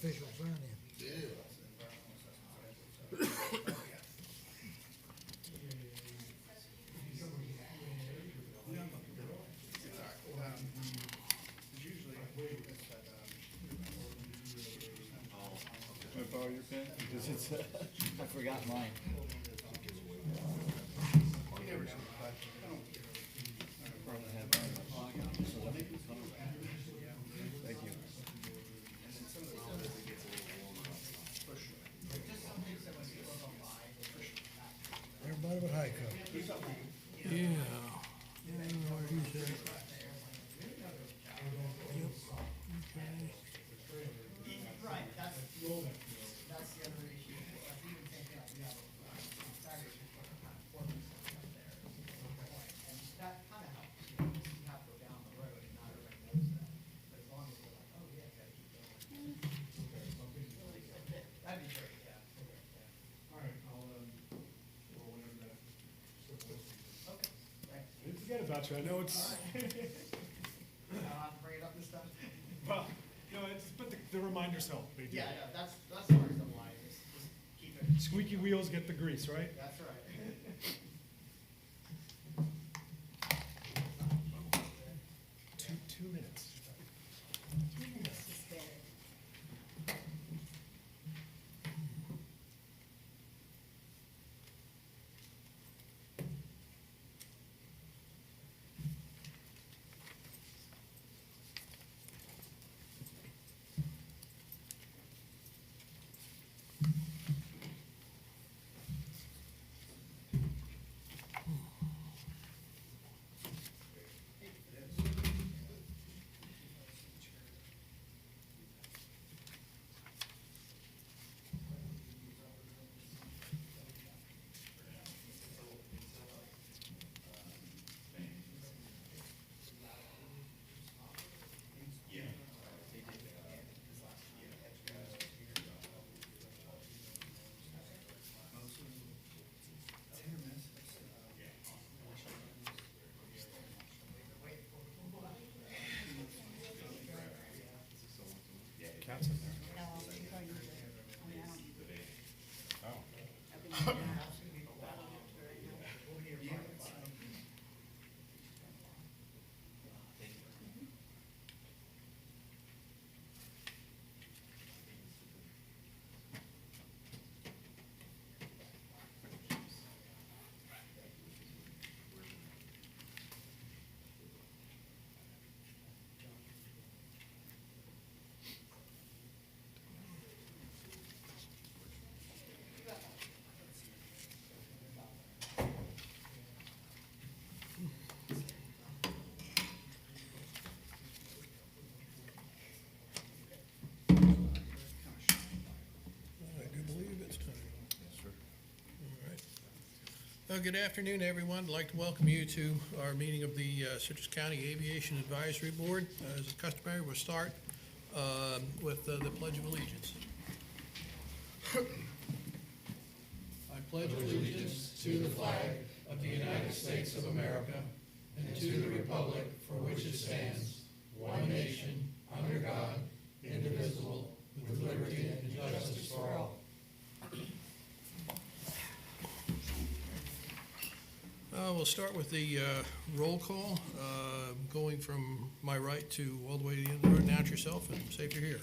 official sign-in. Yeah. Can I borrow your pen? Because it's, I forgot mine. Thank you. Everybody but Heiko. Yeah. Where he's at. Yep. Okay. Right, that's the other issue. That's even same thing, like we have Saturday, we put kind of ordinance up there, and that kind of helps, you have to go down the road and not everybody knows that. But as long as they're like, oh yeah, gotta keep going. That'd be great, yeah. All right, I'll, or whenever that. Okay, thanks. I didn't forget about you, I know it's, I'll have to bring it up this time. well, no, it's, but the reminders help, they do. Yeah, that's the reason why, just keep it, Squeaky wheels get the grease, right? that's right. 2 minutes. Cat's in there. No, I'm going to, I mean, I don't. Oh. I've been in the house and people battling it right now. I do believe it's time. Yes, sir. All right. Good afternoon, everyone. I'd like to welcome you to our meeting of the Citrus County Aviation Advisory Board. As is customary, we'll start with the Pledge of Allegiance. I pledge allegiance to the flag of the United States of America and to the republic for which it stands, one nation, under God, indivisible, with liberty and justice for all. We'll start with the roll call, going from my right to all the way to the end. Announce yourself and say if you're here.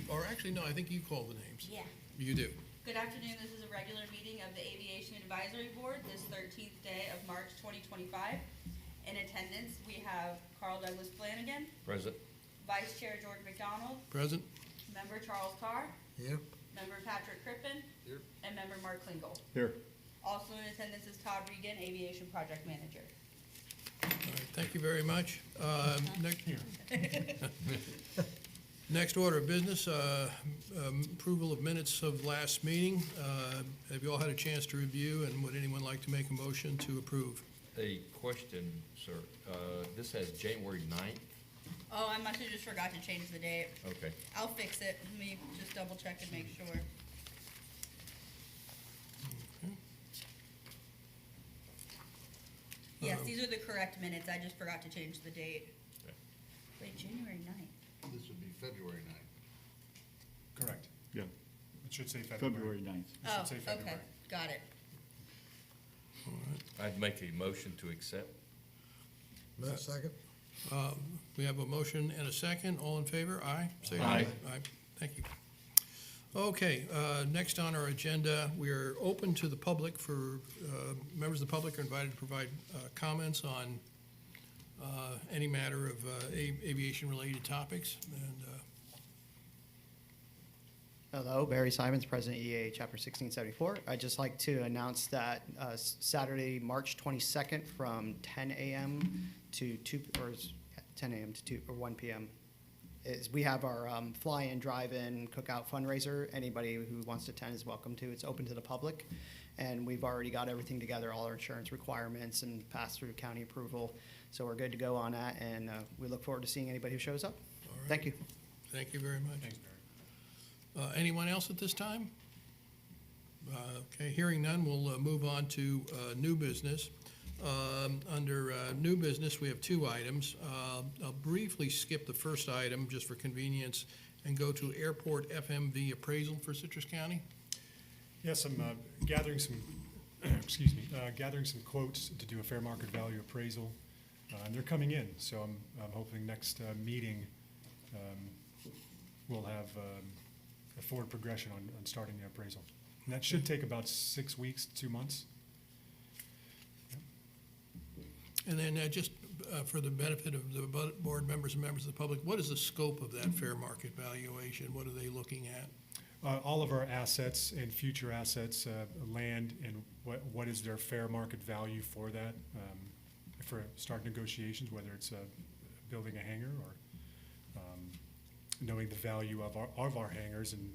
Or actually, no, I think you call the names. Yeah. You do. Good afternoon, this is a regular meeting of the Aviation Advisory Board, this 13th day of March 2025. In attendance, we have Carl Douglas Flanagan, Present. Vice Chair George McDonald, Present? Member Charles Carr, Here. Member Patrick Crippen, Here. and Member Mark Klingel. Here. Also in attendance is Todd Regan, Aviation Project Manager. All right, thank you very much. Next order of business, approval of minutes of last meeting. Have you all had a chance to review, and would anyone like to make a motion to approve? A question, sir. This has January 9th. Oh, I must have just forgot to change the date. Okay. I'll fix it. Let me just double check and make sure. Yes, these are the correct minutes. I just forgot to change the date. Okay. Wait, January 9th. This would be February 9th. Correct. Yeah, It should say February 9th. It should say February. got it. I'd make a motion to accept. Matt, second? We have a motion and a second. All in favor? Aye? Say Aye. Aye. Thank you. Okay, next on our agenda, we are open to the public for, members of the public are invited to provide comments on any matter of aviation-related topics. And Hello, Barry Simons, President EA, Chapter 1674. I'd just like to announce that Saturday, March 22nd, from 10 a.m. to 2, or 10 a.m. to 2 or 1 p.m. We have our fly-in, drive-in cookout fundraiser. Anybody who wants to attend is welcome to. It's open to the public, and we've already got everything together, all our insurance requirements, and passed through county approval. So we're good to go on that, and we look forward to seeing anybody who shows up. all right. Thank you. Thank you very much. Thanks, Barry. Anyone else at this time? Okay, hearing none, we'll move on to new business. Under new business, we have 2 items. I'll briefly skip the first item just for convenience and go to airport FMV appraisal for Citrus County. Yes, I'm gathering some, excuse me, gathering some quotes to do a fair market value appraisal. And they're coming in, so I'm hoping next meeting we'll have a forward progression on starting the appraisal. And that should take about 6 weeks, 2 months. And then just for the benefit of the board members and members of the public, what is the scope of that fair market valuation? What are they looking at? All of our assets and future assets, land, and what is their fair market value for that, for start negotiations, whether it's building a hangar or knowing the value of our hangars and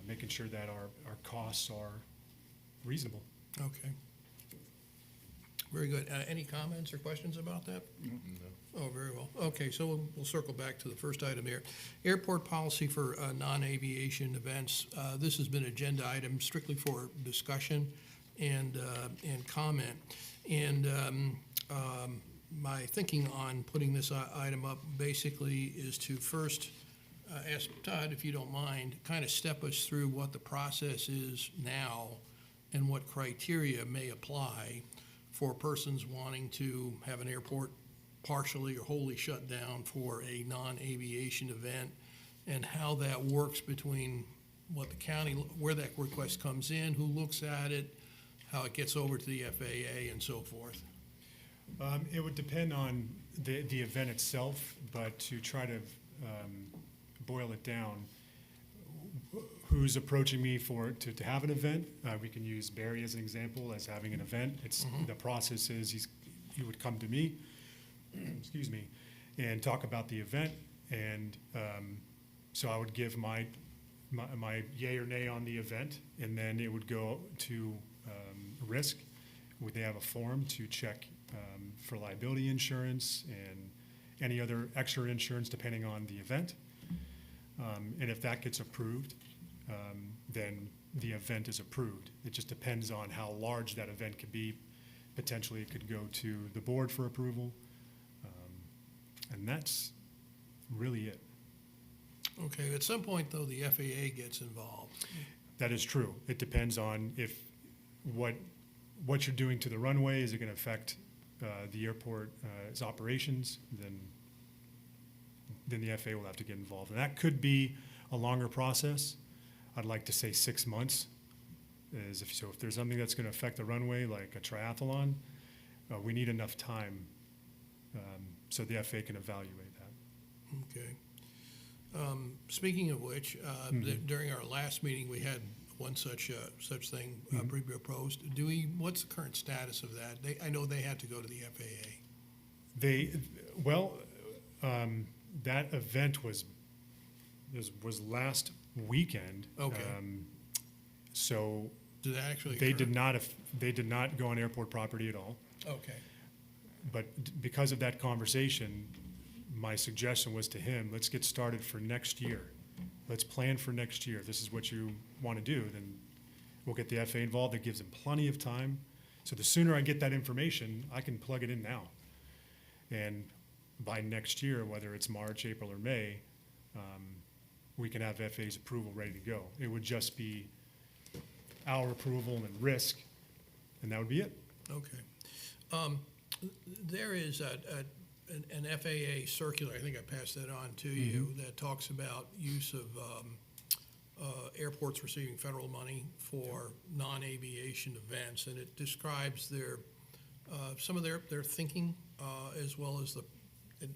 making sure that our costs are reasonable. Okay. Very good. Any comments or questions about that? No. Oh, very well. Okay, so we'll circle back to the first item here. Airport policy for non-aviation events. This has been agenda item strictly for discussion and comment. And my thinking on putting this item up basically is to first ask Todd, if you don't mind, kind of step us through what the process is now and what criteria may apply for persons wanting to have an airport partially or wholly shut down for a non-aviation event, and how that works between what the county, where that request comes in, who looks at it, how it gets over to the FAA, and so forth. It would depend on the event itself, but to try to boil it down, who's approaching me to have an event? We can use Barry as an example as having an event. It's the process is he would come to me, excuse me, and talk about the event, and so I would give my yay or nay on the event, and then it would go to risk. Would they have a form to check for liability insurance and any other extra insurance depending on the event? And if that gets approved, then the event is approved. It just depends on how large that event could be. Potentially, it could go to the board for approval, and that's really it. Okay, at some point, though, the FAA gets involved. That is true. It depends on if what you're doing to the runway, is it going to affect the airport's operations, then the FAA will have to get involved. And that could be a longer process. I'd like to say 6 months. If there's something that's going to affect the runway, like a triathlon, we need enough time so the FAA can evaluate that. Okay. Speaking of which, during our last meeting, we had one such thing proposed. What's the current status of that? I know they had to go to the FAA. That event was last weekend. Okay. So Did that actually they occur? did not go on airport property at all. Okay. But because of that conversation, my suggestion was to him, let's get started for next year. Let's plan for next year. If this is what you want to do, then we'll get the FAA involved. It gives them plenty of time. So the sooner I get that information, I can plug it in now. And by next year, whether it's March, April, or May, we can have FAA's approval ready to go. It would just be our approval and risk, and that would be it. Okay. There is an FAA circular, I think I passed that on to you, that talks about use of airports receiving federal money for non-aviation events, and it describes some of their thinking, as well as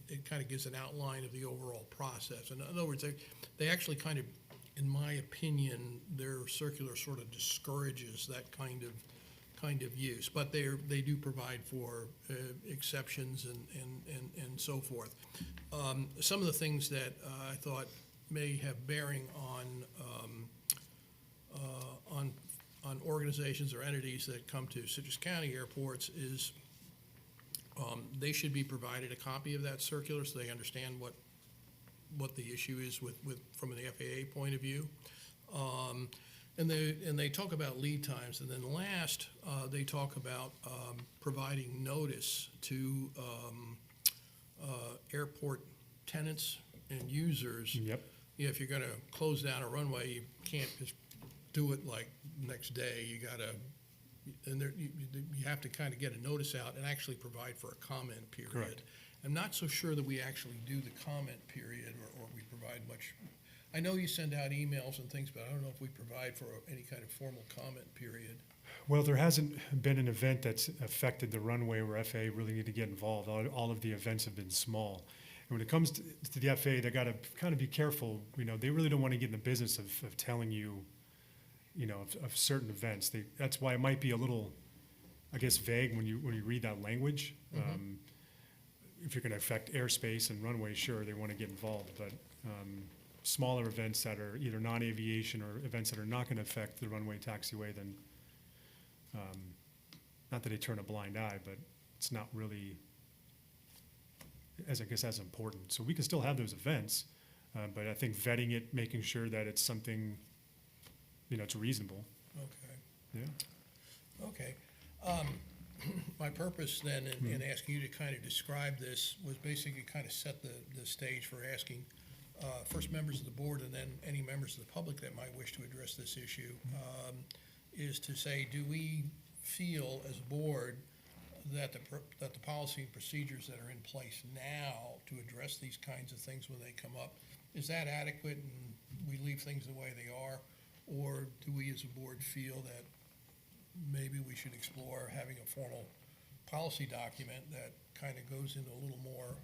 it kind of gives an outline of the overall process. In other words, they actually kind of, in my opinion, their circular sort of discourages that kind of use, but they do provide for exceptions and so forth. Some of the things that I thought may have bearing on organizations or entities that come to Citrus County airports is they should be provided a copy of that circular so they understand what the issue is from an FAA point of view. And they talk about lead times, and then last, they talk about providing notice to airport tenants and users. Yep. If you're gonna close down a runway, you can't just do it like next day. You gotta, and you have to kind of get a notice out and actually provide for a comment period. Correct. I'm not so sure that we actually do the comment period or we provide much. I know you send out emails and things, but I don't know if we provide for any kind of formal comment period. Well, there hasn't been an event that's affected the runway where FAA really need to get involved. All of the events have been small. And when it comes to the FAA, they got to kind of be careful. They really don't want to get in the business of telling you, of certain events. That's why it might be a little, I guess, vague when you read that language. Mm-hmm. If you're going to affect airspace and runway, sure, they want to get involved. But smaller events that are either non-aviation or events that are not going to affect the runway taxiway, then not that they turn a blind eye, but it's not really, as important. So we can still have those events, but I think vetting it, making sure that it's something, it's reasonable. Okay. Yeah. Okay. My purpose then in asking you to kind of describe this was basically kind of set the stage for asking first members of the board and then any members of the public that might wish to address this issue, is to say, do we feel as a board that the policy and procedures that are in place now to address these kinds of things when they come up, is that adequate and we leave things the way they are? Or do we as a board feel that maybe we should explore having a formal policy document that kind of goes into a little more,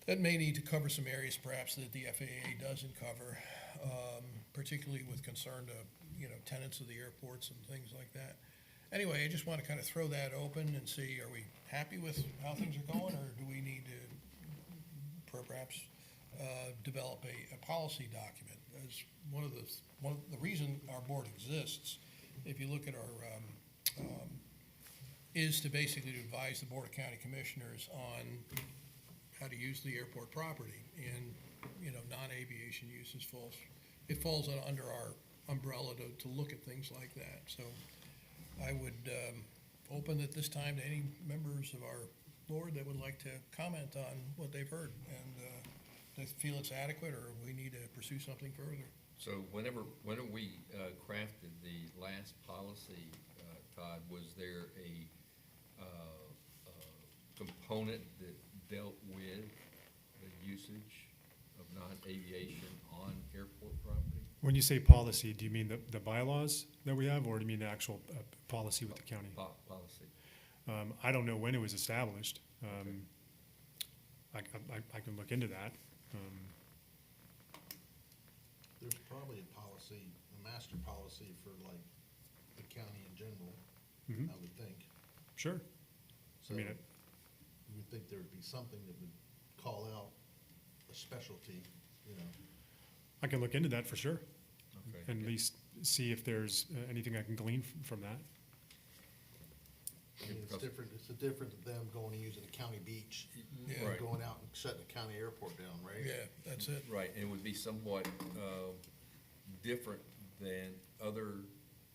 that may need to cover some areas perhaps that the FAA doesn't cover, particularly with concern to, tenants of the airports and things like that. Anyway, I just want to kind of throw that open and see, are we happy with how things are going, or do we need to perhaps develop a policy document? As one of the reason our board exists, if you look at our, is to basically advise the Board of County Commissioners on how to use the airport property, and non-aviation uses falls under our umbrella to look at things like that. So I would open at this time to any members of our board that would like to comment on what they've heard, and they feel it's adequate or we need to pursue something further. So whenever we crafted the last policy, Todd, was there a component that dealt with the usage of non-aviation on airport property? When you say policy, do you mean the bylaws that we have, or do you mean the actual policy with the county? Policy. I don't know when it was established. I can look into that. There's probably a policy, a master policy for like the county in general, Mhm. I would think. Sure. So I mean, you would think there would be something that would call out a specialty, I can look into that for sure, Okay. and at least see if there's anything I can glean from that. I mean, it's different, it's different than them going and using a county beach, Yeah. and Right. going out and shutting the county airport down, right? Yeah, that's it. Right, and it would be somewhat different than other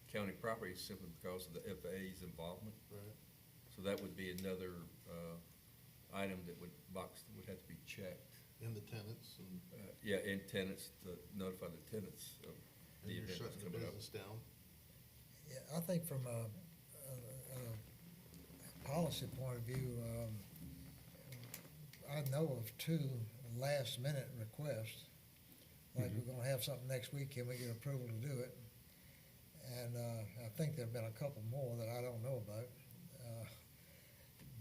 county properties simply because of the FAA's involvement. Right. So that would be another item that would have to be checked. And the tenants, and Yeah, and tenants, to notify the tenants of the you're event that's shutting the coming up. business down. Yeah, I think from a policy point of view, I know of two last-minute requests. Like, we're gonna have something next week, can we get approval to do it? And I think there've been a couple more that I don't know about.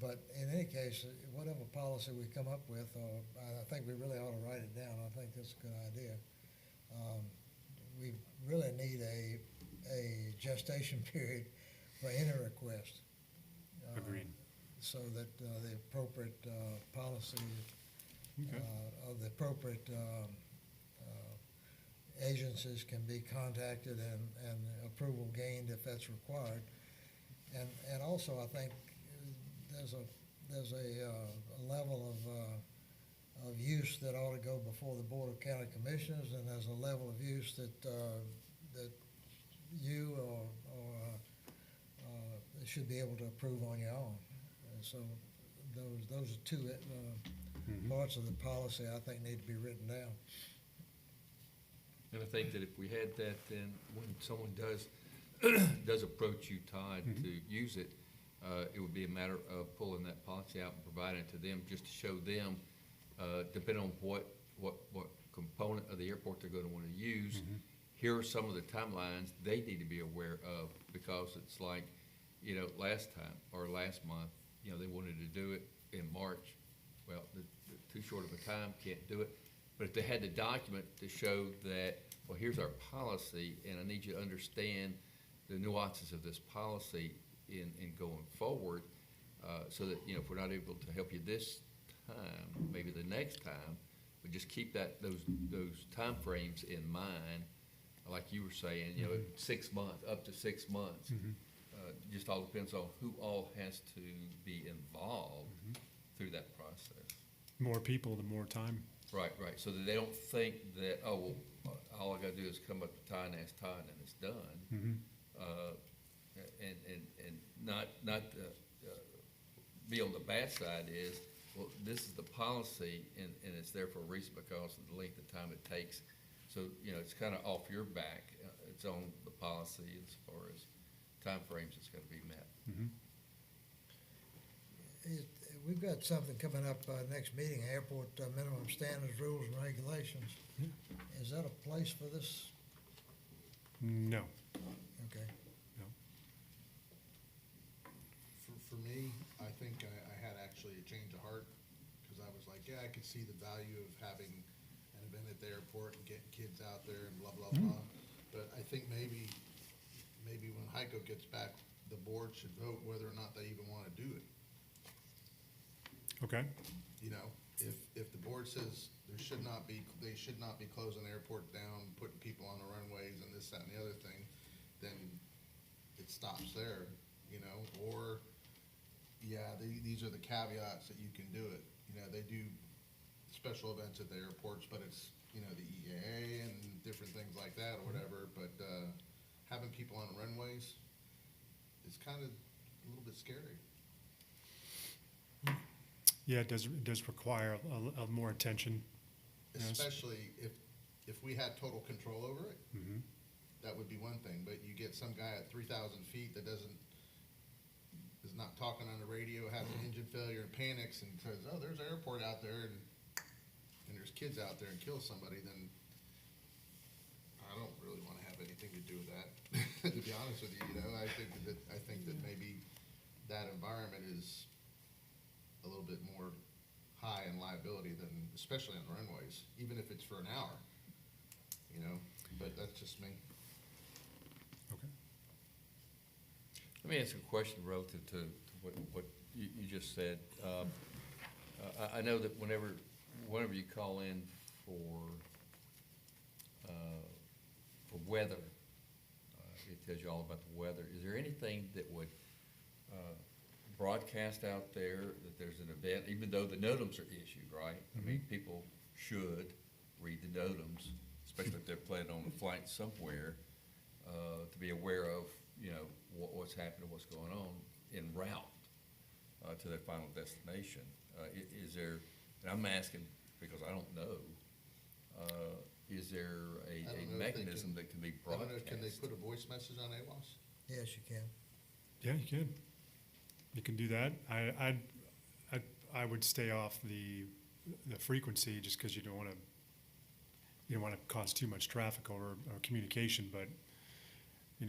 But in any case, whatever policy we come up with, I think we really ought to write it down. I think that's a good idea. We really need a gestation period for any request. Agreed. So that the appropriate policy Okay. of the appropriate agencies can be contacted and approval gained if that's required. And also, I think there's a level of use that ought to go before the Board of County Commissioners, and there's a level of use that you or should be able to approve on your own. And so those are two parts of the policy I think need to be written down. And I think that if we had that, then when someone does, does approach you, Todd, to use it, it would be a matter of pulling that policy out and providing it to them, just to show them, depending on what component of the airport they're gonna wanna use, here are some of the timelines they need to be aware of, because it's like, you know, last time, or last month, you know, they wanted to do it in March. Well, the too short of a time, can't do it. But if they had the document to show that, well, here's our policy, and I need you to understand the nuances of this policy in going forward, so that, you know, if we're not able to help you this time, maybe the next time, but just keep those timeframes in mind, like you were saying, you know, 6 months, up to 6 months. Just all depends on who all has to be involved through that process. More people, the more time. Right, so that they don't think that, oh, well, all I gotta do is come up to Todd and ask Todd and it's done. And not, be on the bad side is, well, this is the policy and it's there for a reason because of the length of time it takes. So, you know, it's kinda off your back. It's on the policy as far as timeframes that's gotta be met. We've got something coming up, next meeting, airport minimum standards, rules, and regulations. Is that a place for this? No. Okay. For me, I think I had actually a change of heart, because I was like, yeah, I could see the value of having an event at the airport and getting kids out there and blah, blah, blah. But I think maybe when Heiko gets back, the board should vote whether or not they even wanna do it. Okay. You know, if the board says they should not be closing the airport down, putting people on the runways and this, that, and the other thing, then it stops there, you know, or, yeah, these are the caveats that you can do it. You know, they do special events at the airports, but it's, you know, the EAA and different things like that or whatever, but, having people on the runways is kind of a little bit scary. Yeah, it does require a more attention. Yes. Especially if we had total control over it, that would be one thing, but you get some guy at 3,000 feet that is not talking on the radio, has an engine failure and panics and says, oh, there's an airport out there and there's kids out there and kills somebody, then I don't really wanna have anything to do with that, to be honest with you, you know, I think that maybe that environment is a little bit more high in liability than, especially on the runways, even if it's for an hour, you know, but that's just me. Okay. Let me ask you a question relative to what you just said. I know that whenever you call in for weather, it tells you all about the weather. Is there anything that would broadcast out there that there's an event, even though the NOTAMs are issued, right? I mean, people should read the NOTAMs, especially if they're planning on a flight somewhere, to be aware of, you know, what's happening, what's going on en route to their final destination. Is there, and I'm asking because I don't know, is there I don't a know if they mechanism can- that can be I don't know, broadcast? can they put a voice message on AWAS? Yes, you can. Yeah, you can. You can do that. I would stay off the frequency just because you don't want to cause too much traffic or communication, but you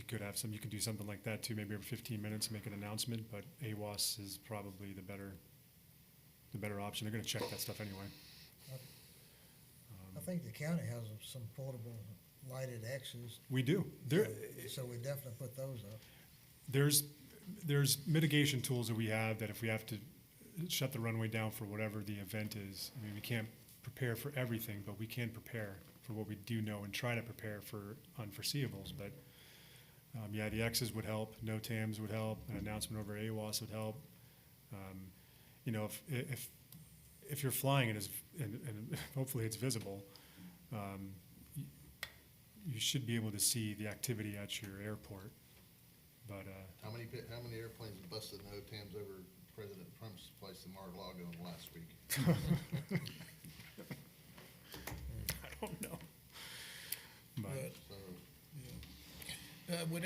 could have you could do something like that too, maybe every 15 minutes, make an announcement, but AWAS is probably the better option. They're going to check that stuff anyway. I think the county has some portable lighted X's, We do. There, so we definitely put those up. there's mitigation tools that we have that if we have to shut the runway down for whatever the event is, I mean, we can't prepare for everything, but we can prepare for what we do know and try to prepare for unforeseeables. But yeah, the X's would help, no TAMs would help, an announcement over AWAS would help. You know, if you're flying and hopefully it's visible, you should be able to see the activity at your airport. But How many airplanes busted no TAMs over President Trump's place in Mar-a-Lago in the last week? I don't know. But So, Would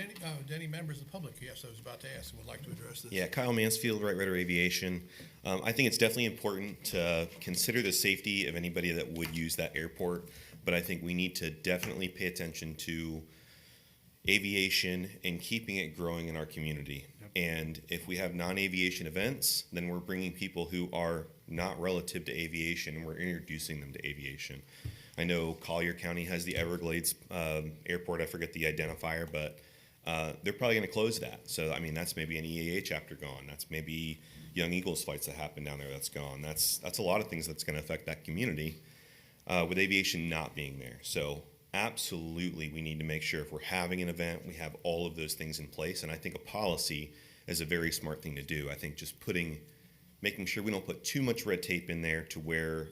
any members of the public, yes, I was about to ask, would like to address this? Yeah, Kyle Mansfield, Right Rudder Aviation. I think it's definitely important to consider the safety of anybody that would use that airport, but I think we need to definitely pay attention to aviation and keeping it growing in our community. Yep. And if we have non-aviation events, then we're bringing people who are not relative to aviation and we're introducing them to aviation. I know Collier County has the Everglades airport. I forget the identifier, but they're probably going to close that. So, I mean, that's maybe an EAA chapter gone. That's maybe Young Eagles fights that happen down there that's gone. That's a lot of things that's going to affect that community with aviation not being there. So, absolutely, we need to make sure if we're having an event, we have all of those things in place. And I think a policy is a very smart thing to do. I think just making sure we don't put too much red tape in there to where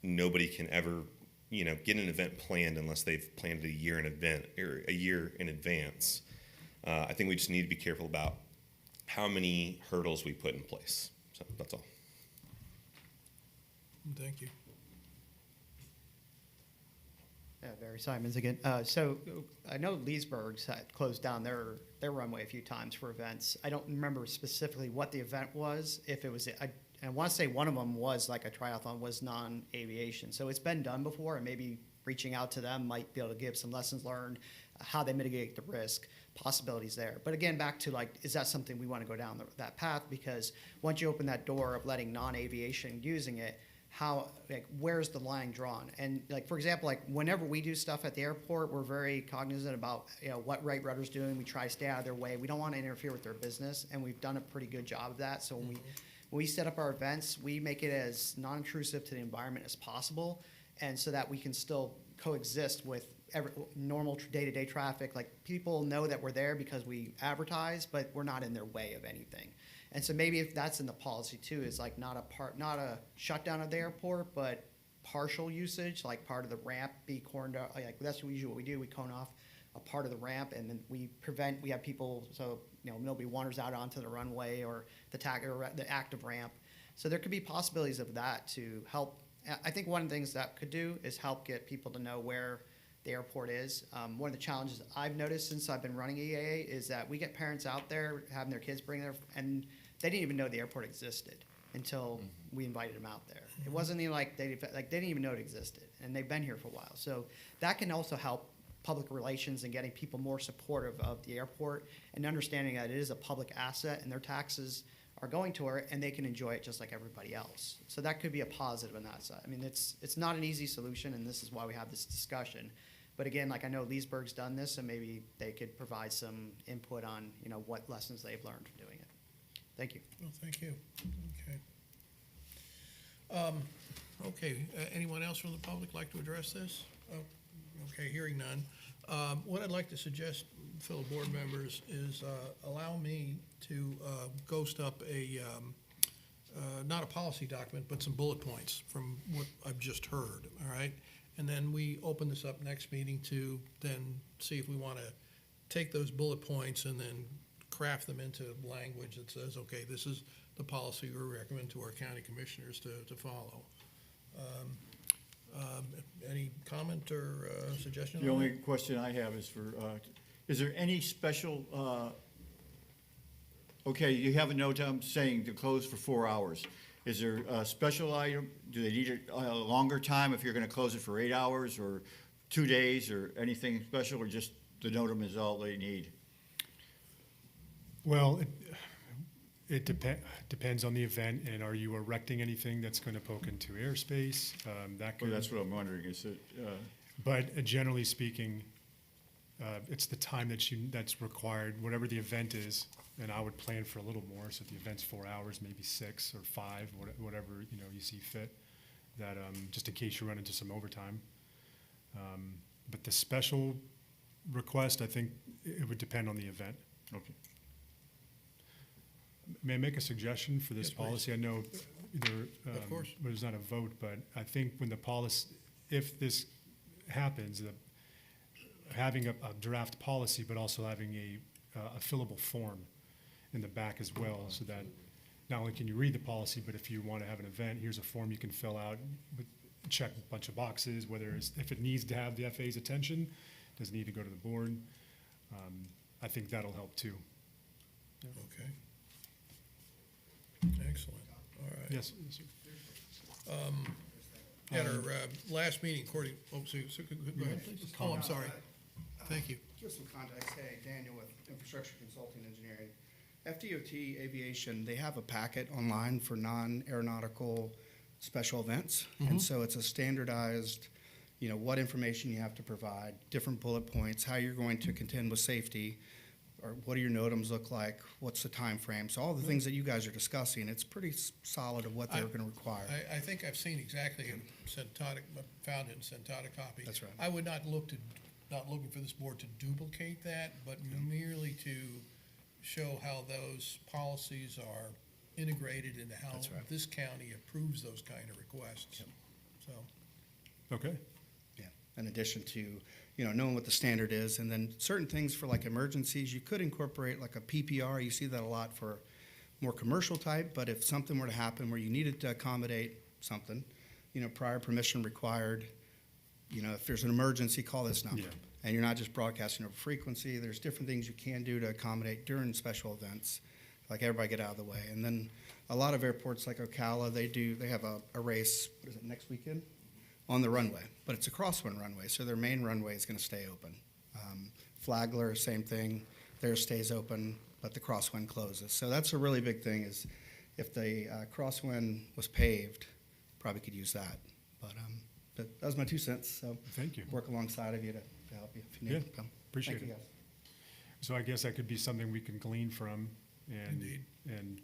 nobody can ever get an event planned unless they've planned a year in advance. I think we just need to be careful about how many hurdles we put in place. So that's all. Thank you. Barry Simons again. So I know Leesburg's had closed down their runway a few times for events. I don't remember specifically what the event was. If it was, I want to say one of them was like a triathlon, was non-aviation. So it's been done before, and maybe reaching out to them might be able to give some lessons learned, how they mitigate the risk, possibilities there. But again, back to is that something we want to go down that path? Because once you open that door of letting non-aviation using it, where's the line drawn? And for example, whenever we do stuff at the airport, we're very cognizant about what Right Rudder's doing. We try to stay out of their way. We don't want to interfere with their business, and we've done a pretty good job of that. So when we set up our events, we make it as non-intrusive to the environment as possible, and so that we can still coexist with normal day-to-day traffic. People know that we're there because we advertise, but we're not in their way of anything. And so maybe if that's in the policy too, is not a shutdown of the airport, but partial usage, part of the ramp be corned off. That's usually what we do. We cone off a part of the ramp, and then we have people, so nobody wanders out onto the runway or the active ramp. So there could be possibilities of that to help. I think one of the things that could do is help get people to know where the airport is. One of the challenges I've noticed since I've been running EAA is that we get parents out there having their kids bring and they didn't even know the airport existed until we invited them out there. It wasn't even they didn't even know it existed, and they've been here for a while. So that can also help public relations and getting people more supportive of the airport and understanding that it is a public asset and their taxes are going to it, and they can enjoy it just like everybody else. So that could be a positive on that side. I mean, it's not an easy solution, and this is why we have this discussion. But again, I know Leesburg's done this, and maybe they could provide some input on what lessons they've learned from doing it. Thank you. Well, thank you. Okay. Anyone else from the public like to address this? Oh, okay, hearing none. What I'd like to suggest, fellow board members, is allow me to ghost up not a policy document, but some bullet points from what I've just heard, all right? And then we open this up next meeting to then see if we want to take those bullet points and then craft them into language that says, okay, this is the policy we recommend to our county commissioners to follow. Any comment or suggestion? The on only that? question I have is for, is there any special, okay, you have a note saying to close for 4 hours. Is there a special item, do they need a longer time if you're gonna close it for 8 hours or 2 days or anything special, or just the NOTAM is all they need? Well, it depends on the event, and are you erecting anything that's gonna poke into airspace? That Well, could. that's what I'm wondering, is it, But generally speaking, it's the time that's required, whatever the event is, and I would plan for a little more, so if the event's 4 hours, maybe 6 or 5, whatever, you see fit, that, just in case you run into some overtime. But the special request, I think it would depend on the event. okay. May I make a suggestion for this Yes, please. policy? I know there, Of course. there's not a vote, but I think when the policy, if this happens, having a draft policy, but also having a fillable form in the back as well, so that not only can you read the policy, but if you want to have an event, here's a form you can fill out, check a bunch of boxes, whether it's, if it needs to have the FAA's attention, does it need to go to the board? I think that'll help too. Okay. Excellent, all right. Yes, sir. At our last meeting, according, go ahead, please. Oh, I'm sorry. Thank you. Give some context. Hey, Daniel with Infrastructure Consulting Engineering. FDOT Aviation, they have a packet online for non-aeronautical special events. And so it's a standardized, what information you have to provide, different bullet points, how you're going to contend with safety, or what do your NOTAMs look like, what's the time frame. So all the things that you guys are discussing, it's pretty solid of what they're going to require. I think I've seen exactly in Centodic, found it in Centodic copy. That's right. I would not looking for this board to duplicate that, but merely to show how those policies are integrated into how That's right. this county approves those kind of requests. So, Okay. Yeah, in addition to, knowing what the standard is, and then certain things for like emergencies, you could incorporate like a PPR. You see that a lot for more commercial type, but if something were to happen where you needed to accommodate something, prior permission required, if there's an emergency, call this number. Yeah. And you're not just broadcasting over frequency. There's different things you can do to accommodate during special events, like everybody get out of the way. And then a lot of airports like Ocala, they have a race, what is it, next weekend? On the runway, but it's a crosswind runway, so their main runway is going to stay open. Flagler, same thing, theirs stays open, but the crosswind closes. So that's a really big thing, is if the crosswind was paved, probably could use that. But that was my 2 cents, so Thank you. work alongside of you to help you if you need Yeah, to come. appreciate Thank you, it. guys. So I guess that could be something we can glean from Indeed. and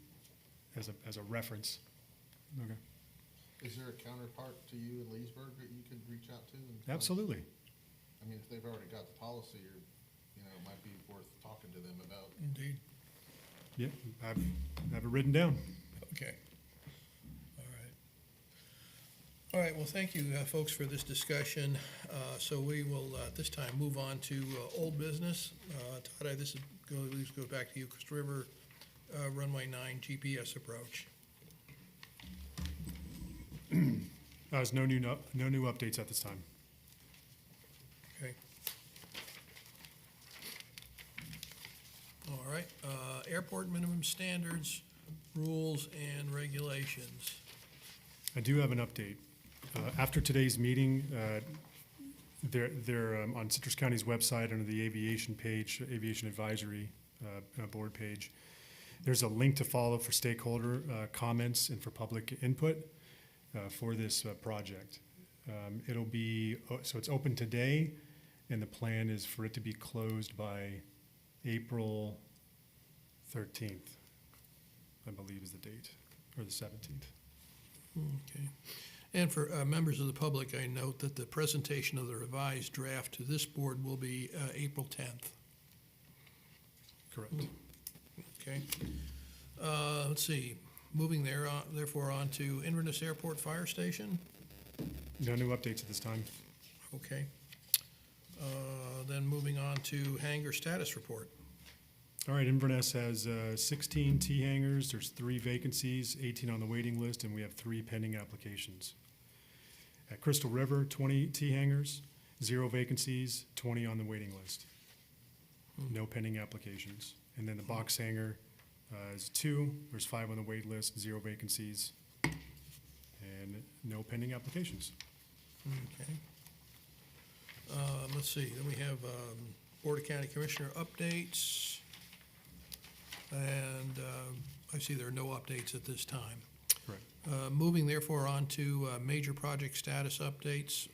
as a reference. Okay. Is there a counterpart to you in Leesburg that you could reach out to? And find- Absolutely. I mean, if they've already got the policy, or, it might be worth talking to them about. indeed. Yeah, I have it written down. Okay. All right. All right, well, thank you, folks, for this discussion. So we will, at this time, move on to old business. Todd, this goes back to you, Crystal River Runway 9 GPS approach. There's no new updates at this time. Okay. All right, airport minimum standards, rules, and regulations. I do have an update. After today's meeting, they're on Citrus County's website under the aviation page, Aviation Advisory Board page. There's a link to follow for stakeholder comments and for public input for this project. It'll be, so it's open today, and the plan is for it to be closed by April 13th, I believe is the date, or the 17th. Okay. And for members of the public, I note that the presentation of the revised draft to this board will be April 10th. Correct. Okay. Let's see, moving therefore on to Inverness Airport Fire Station. No new updates at this time. Okay. Then moving on to hangar status report. All right, Inverness has 16 T hangars. There's 3 vacancies, 18 on the waiting list, and we have 3 pending applications. At Crystal River, 20 T hangars, 0 vacancies, 20 on the waiting list. No pending applications. And then the box hangar is 2, there's 5 on the wait list, 0 vacancies, and no pending applications. Okay. Let's see, then we have Board of County Commissioner updates. And I see there are no updates at this time. Correct. Moving therefore on to major project status updates,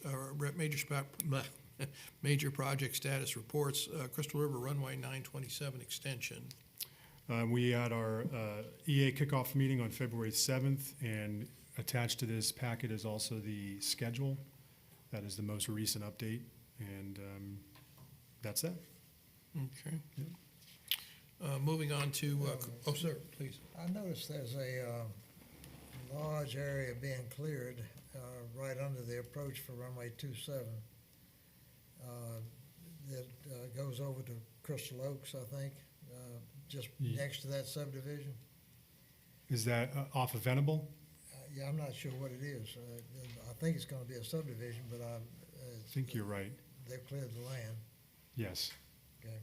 major project status reports, Crystal River Runway 927 extension. We had our EA kickoff meeting on February 7th, and attached to this packet is also the schedule. That is the most recent update, and that's that. Okay. Moving on to, oh, sir, please. I noticed there's a large area being cleared right under the approach for runway 27 that goes over to Crystal Oaks, I think, just Yeah. next to that subdivision. Is that off of Venable? Yeah, I'm not sure what it is. I think it's going to be a subdivision, but I think you're right. they've cleared the land. Yes. Okay.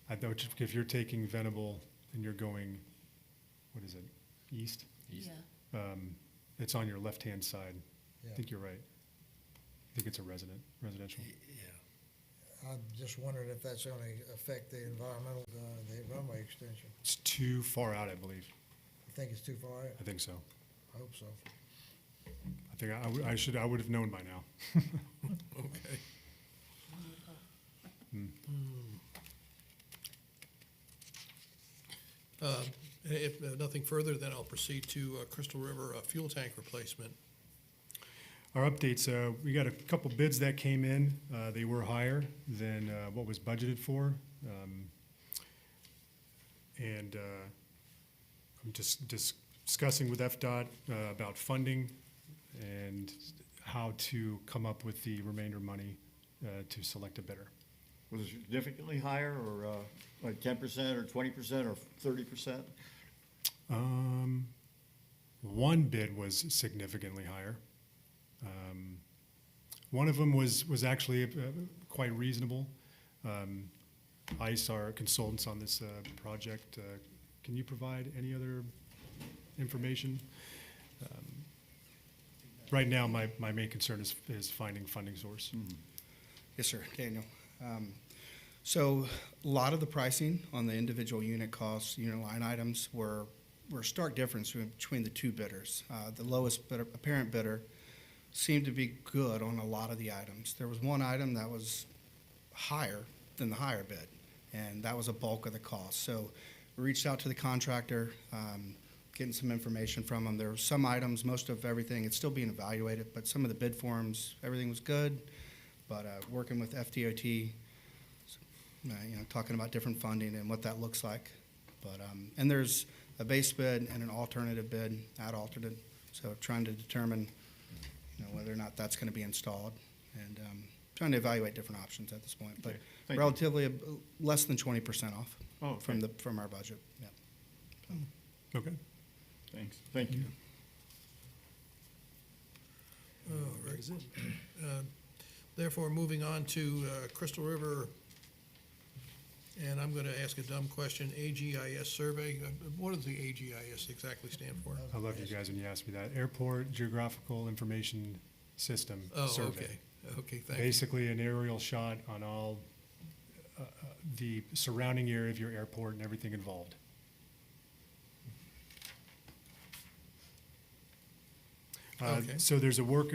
I thought if you're taking Venable and you're going, what is it, east? Yeah. It's on your left-hand side. I Yeah. think you're right. I think it's a residential. I'm just wondering if that's going to affect the environmental, the runway extension. It's too far out, I believe. You think it's too far out? I think so. I hope so. I think I would have known by now. Okay. If nothing further, then I'll proceed to Crystal River fuel tank replacement. Our updates, we got a couple bids that came in. They were higher than what was budgeted for. And I'm just discussing with FDOT about funding and how to come up with the remainder money to select a bidder. Was it significantly higher, or like 10% or 20% or 30%? One bid was significantly higher. One of them was actually quite reasonable. ICE, our consultants on this project, can you provide any other information? Right now, my main concern is finding funding source. Yes, sir, Daniel. So a lot of the pricing on the individual unit costs, unit line items were a stark difference between the two bidders. The lowest bidder, apparent bidder seemed to be good on a lot of the items. There was one item that was higher than the higher bid, and that was a bulk of the cost. So we reached out to the contractor, getting some information from them. There were some items, most of everything, it's still being evaluated, but some of the bid forms, everything was good. But working with FDOT, talking about different funding and what that looks like. But and there's a base bid and an alternative bid, ad alternate. So trying to determine, whether or not that's going to be installed, and trying to evaluate different options at this point. But Thank you. relatively less than 20% off Okay. from our budget. Yeah. Okay. Thanks. Thank you. Very good. Therefore, moving on to Crystal River, and I'm going to ask a dumb question, AGIS survey. What does the AGIS exactly stand for? I love you guys when you ask me that. Airport Geographical Information System Oh, Survey. okay. Okay, thank you. Basically, an aerial shot on all the surrounding area of your airport and everything involved. Okay. So there's a work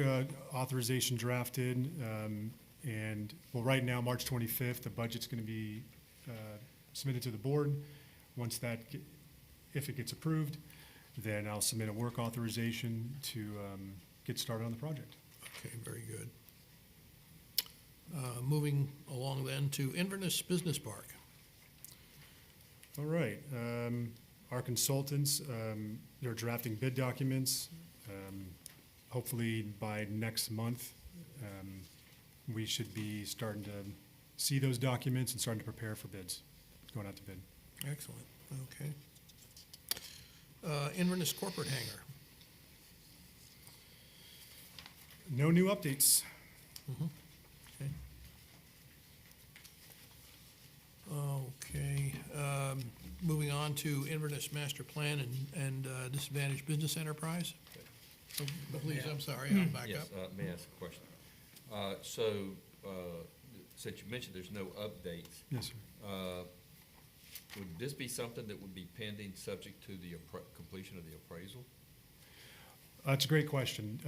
authorization drafted, and, well, right now, March 25th, the budget's going to be submitted to the board. Once that, if it gets approved, then I'll submit a work authorization to get started on the project. Okay, very good. Moving along then to Inverness Business Park. All right, our consultants, they're drafting bid documents. Hopefully by next month, we should be starting to see those documents and starting to prepare for bids, going out to bid. Excellent, okay. Inverness Corporate Hangar. No new updates. Okay, moving on to Inverness Master Plan and Disadvantaged Business Enterprise. Oh, Please, I'm sorry, I'll back Yes, up. may I ask a question? Since you mentioned there's no updates, Yes, sir. would this be something that would be pending, subject to the completion of the appraisal? That's a great question.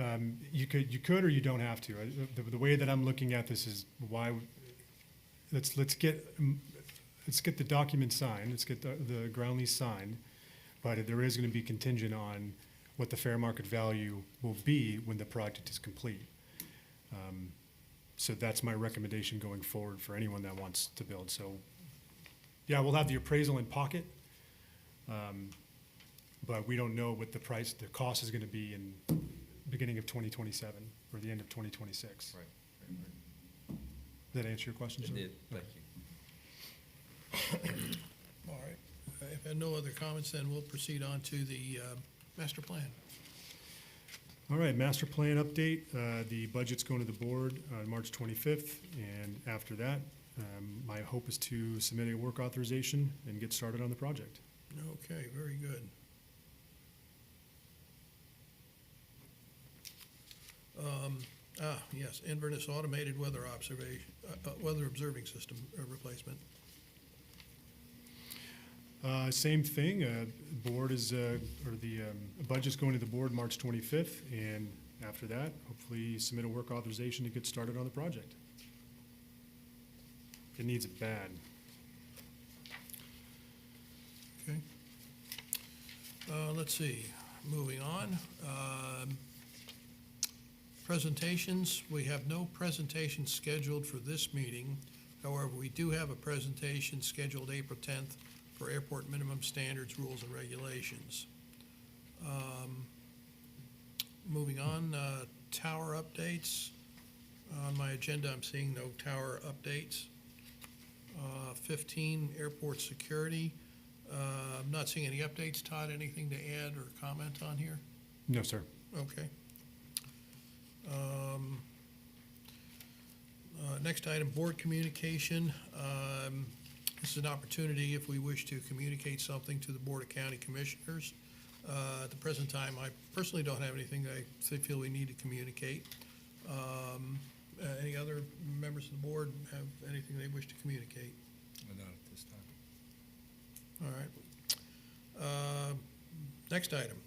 You could or you don't have to. The way that I'm looking at this is why, let's get the document signed, let's get the ground lease signed, but there is gonna be contingent on what the fair market value will be when the project is complete. So that's my recommendation going forward for anyone that wants to build. So, yeah, we'll have the appraisal in pocket, but we don't know what the cost is gonna be in beginning of 2027 or the end of 2026. Right. Does that answer your question, sir? It did, thank you. All right, if I have no other comments, then we'll proceed on to the master plan. All right, master plan update. The budget's going to the board on March 25th, and after that, my hope is to submit a work authorization and get started on the project. Okay, very good. Yes, Inverness Automated Weather Weather Observing System replacement. Same thing, board is, or the budget's going to the board March 25th, and after that, hopefully submit a work authorization to get started on the project. It needs it bad. Okay. Let's see, moving on. Presentations, we have no presentation scheduled for this meeting. However, we do have a presentation scheduled April 10th for airport minimum standards, rules, and regulations. Moving on, tower updates. On my agenda, I'm seeing no tower updates. 15, airport security. I'm not seeing any updates. Todd, anything to add or comment on here? No, sir. Okay. Next item, board communication. This is an opportunity if we wish to communicate something to the Board of County Commissioners. At the present time, I personally don't have anything that I feel we need to communicate. Any other members of the board have anything they wish to communicate? Not at this time. All right. Next item,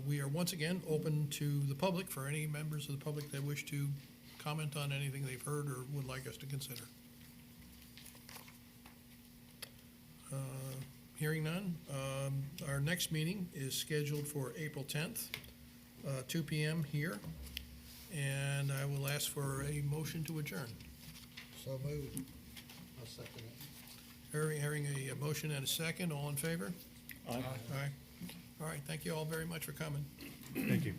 we are once again open to the public for any members of the public that wish to comment on anything they've heard or would like us to consider. Hearing none, our next meeting is scheduled for April 10th, 2 p.m. here, and I will ask for a motion to adjourn. So moved. I'll second it. Hearing a motion and a second, all in favor? Aye. Aye. All right, thank you all very much for coming. Thank you.